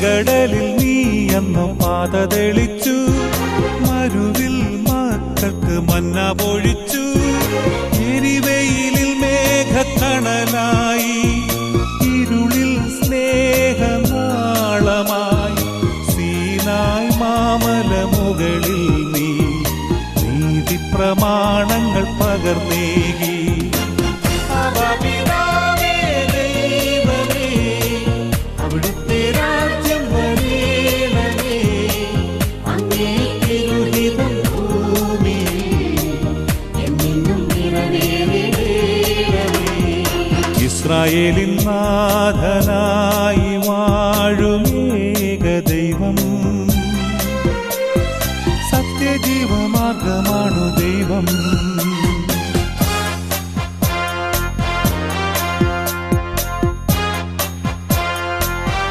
ചെങ്കടലിൽ നീ അന്നു പാത തെളിച്ചു, മരുവിൽ മക്കൾക്ക് മന്ന പൊഴിച്ചു. എരിവെയിലിൽ മേഘത്തണലായി, ഇരുളിൽ സ്നേഹനാളമായി. സീനായ് മാമലമുകളിൽ നീ നീതി പ്രമാണങ്ങൾ പകർന്നേകി. ഇസ്രായേലിൻ നാഥനായ